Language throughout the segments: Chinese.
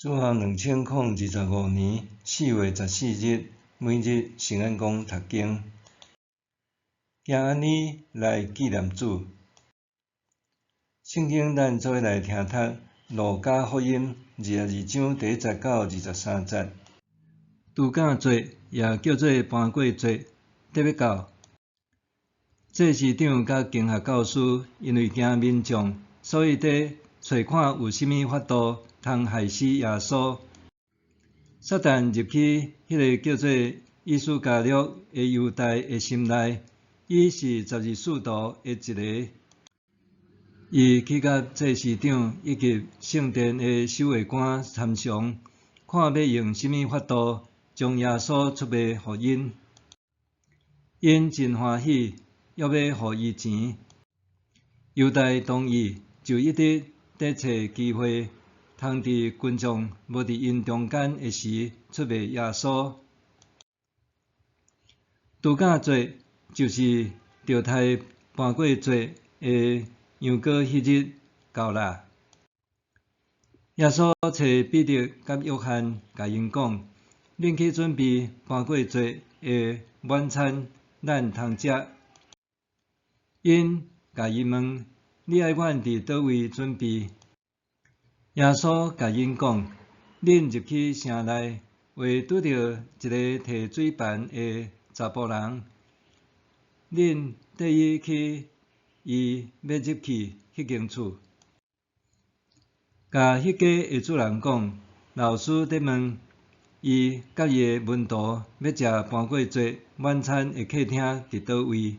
主行2025年4月14日，每日圣安宫读经，行安尼来纪念主。圣经咱做伙来听读路加福音22章第1到23节。除酵节也叫做搬过节，得要到。祭司长甲经学教师因为惊民众，所以伫找看有甚物法度通害死耶稣。撒旦入去迄个叫做以斯加略的犹大的心内，伊是12使徒的一个。伊去甲祭司长以及圣殿的守卫官参详，看要用甚物法度将耶稣出卖互因。因真欢喜，约要互伊钱。犹大同意，就一直伫找机会。通伫群众无伫因中间的时出卖耶稣。除酵节就是着太搬过节的羊羔迄日到啦。耶稣找彼得甲约翰，甲因讲：恁去准备搬过节的晚餐，咱通食。因甲伊问：你爱阮伫倒位准备？耶稣甲因讲：恁入去城内，会拄到一个摕水盘的查甫人，恁缀伊去伊要入去迄间厝，甲迄家的主人讲：老师伫问，伊甲伊的门徒要食搬过节晚餐的客厅伫倒位？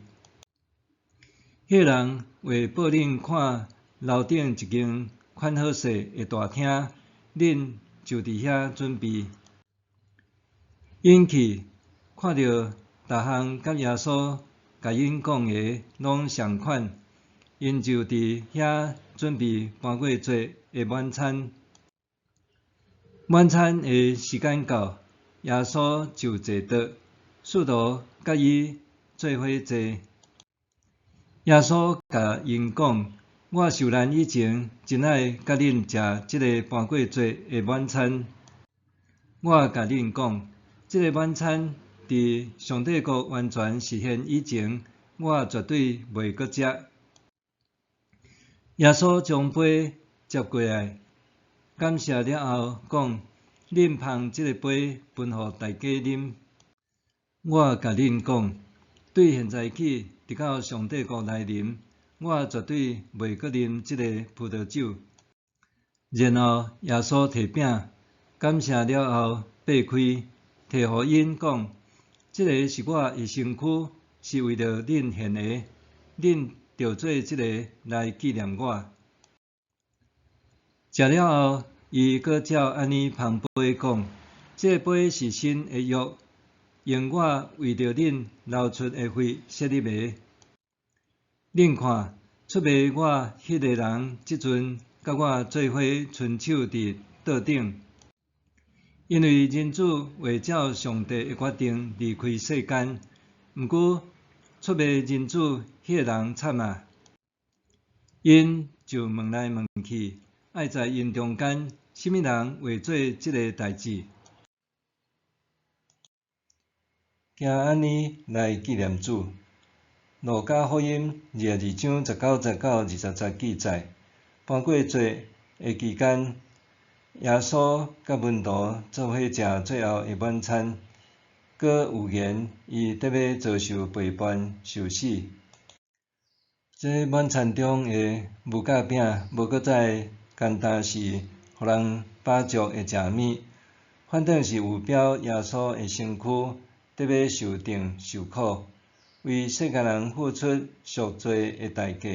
迄个人会报恁看楼顶一间宽好势的大厅，恁就伫遐准备。因去看到逐项甲耶稣甲因讲的拢相款，因就伫遐准备搬过节的晚餐。晚餐的时间到，耶稣就坐倒，使徒甲伊做伙坐。耶稣甲因讲：我受难以前，真爱甲恁食即个搬过节的晚餐。我甲恁讲，即个晚餐伫上帝国完全实现以前，我绝对袂阁食。耶稣将杯接过来，感谢了后，讲：恁捧即个杯分互大家啉。我甲恁讲，对现在起，直到上帝国来临，我绝对袂阁啉即个葡萄酒。然后耶稣摕饼，感谢了后，掰开，摕互因讲：即个是我的身躯，是为着恁献的，恁着做即个来纪念我。食了后，伊阁照安尼捧杯讲：即个杯是新的约，用我为着恁流出的血设立的。恁看，出卖我迄个人，即阵甲我做伙伸手伫桌顶，因为人子会照上帝的决定离开世间。毋过出卖人子迄个人惨啊！因就问来问去，爱在因中间甚物人会做即个代志？行安尼来纪念主。路加福音22章19节到20节记载，搬过节的期间，耶稣甲门徒做伙食最后的晚餐，阁有言伊得要遭受背叛、受死。这晚餐中的无酵饼，无搁再简单是互人饱足的食物，反正是有表耶稣的身躯得要受定受苦。为世间人付出赎罪的代价，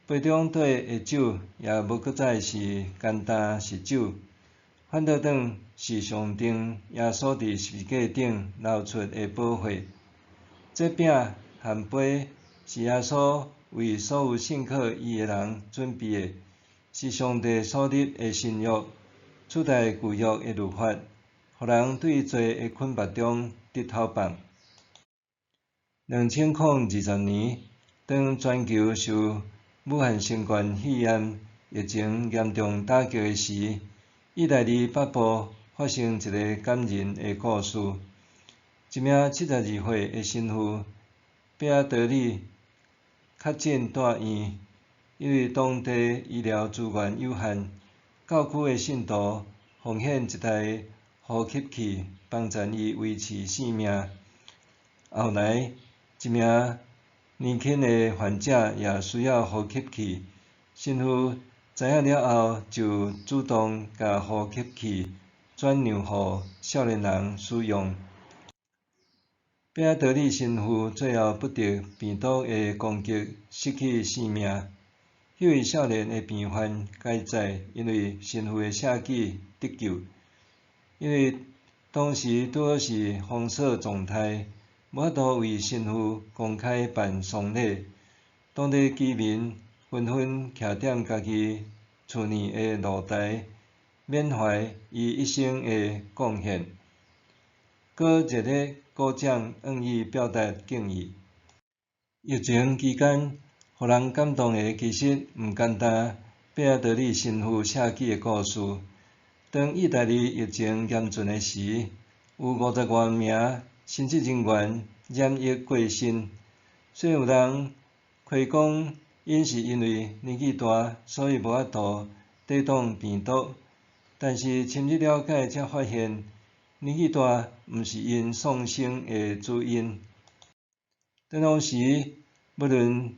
杯中底的酒也无搁再是简单是酒，反倒当是象征耶稣伫十字架顶流出的宝血。这饼和杯是耶稣为所有信靠伊的人准备的，是上帝所立的新约，取代旧约的律法，互人对罪的捆绑中得透放。2020年，当全球受武汉新冠肺炎疫情严重打击的时，意大利北部发生一个感人的故事。一名72岁的神父贝阿德里确诊住院，因为当地医疗资源有限，教区的信徒奉献一台呼吸器，帮助伊维持性命。后来，一名年轻的患者也需要呼吸器，神父知影了后，就主动把呼吸器转让予少年人使用。贝阿德里神父最后不敌病毒的攻击，失去性命。迄位少年的病患改载，因为神父的写记得救。因为当时拄好是封锁状态，无法度为神父公开办丧礼，当地居民纷纷徛踮家己厝内的露台，缅怀伊一生的贡献，搁热烈鼓掌，向伊表达敬意。疫情期间，互人感动的其实毋简单。贝阿德里神父写记的故事。当意大利疫情严峻的时，有50多名神职人员染疫过身。虽有人亏讲因是因为年纪大，所以无法度抵挡病毒，但是深入了解才发现，年纪大毋是因丧生的主因。当时，无论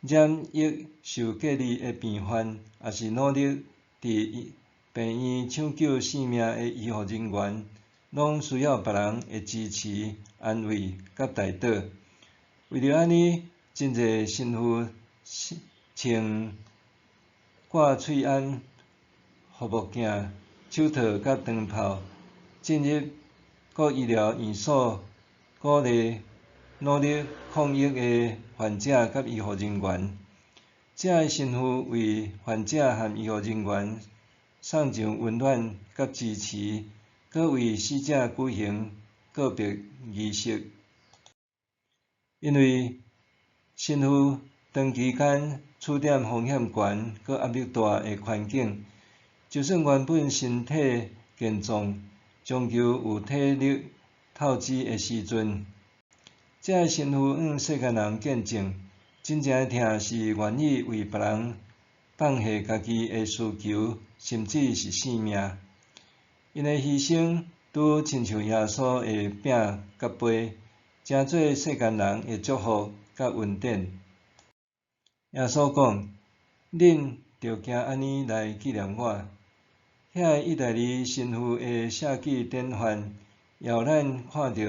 染疫受隔离的病患，也是努力伫病院抢救性命的医护人员，拢需要别人的支持、安慰甲带导。为着安尼，真侪神父穿挂喙安、护目镜、手套甲长袍，进入各医疗院所，鼓励努力抗疫的患者甲医护人员。这些神父为患者和医护人员送上温暖甲支持，搁为死者举行告别仪式。因为神父长期间处在风险悬、搁压力大的环境，就算原本身体健壮，终究有体力透支的时阵。这神父向世间人见证，真正的疼是愿意为别人放下家己的需求，甚至是性命。因的牺牲，拄亲像耶稣的饼甲杯，成做世间人的祝福甲恩典。耶稣讲：“恁着行安尼来纪念我。”遐意大利神父的写记典范，也互咱看到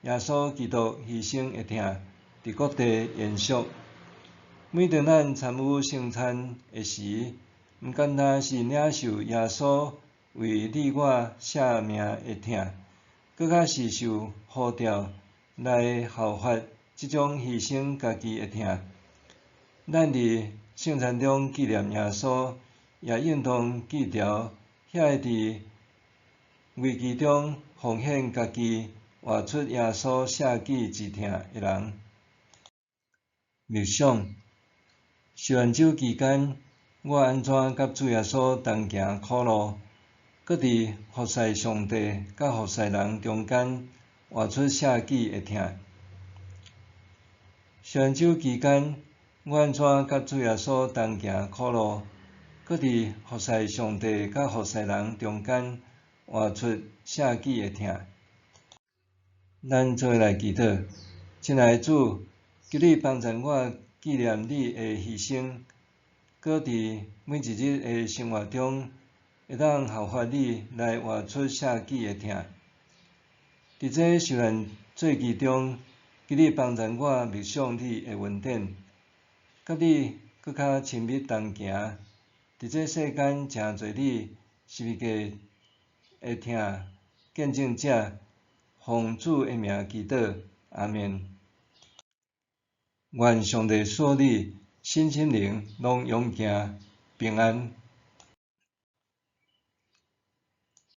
耶稣基督牺牲的疼，伫各地延续。每当咱参与圣餐的时，毋单单是领受耶稣为你我舍命的疼，搁较是受呼召来效法即种牺牲家己的疼。咱伫圣餐中纪念耶稣，也应当记牢遐个伫危机中奉献家己、活出耶稣舍己之疼的人。默想：受难周期间，我安怎甲主耶稣同行苦路，搁伫服侍上帝甲服侍人中间活出舍己的疼？受难周期间，我安怎甲主耶稣同行苦路，搁伫服侍上帝甲服侍人中间活出舍己的疼？咱做伙来祈祷。亲爱的主，求你帮助我纪念你的牺牲，搁伫每一日的生活中，会当效法你来活出舍己的疼。伫这受难节期中，求你帮助我默想你的恩典，甲你搁较亲密同行。伫这世间诚侪你十字架的疼见证者，奉主的名祈祷，阿们。愿上帝赐你身心灵拢勇健平安。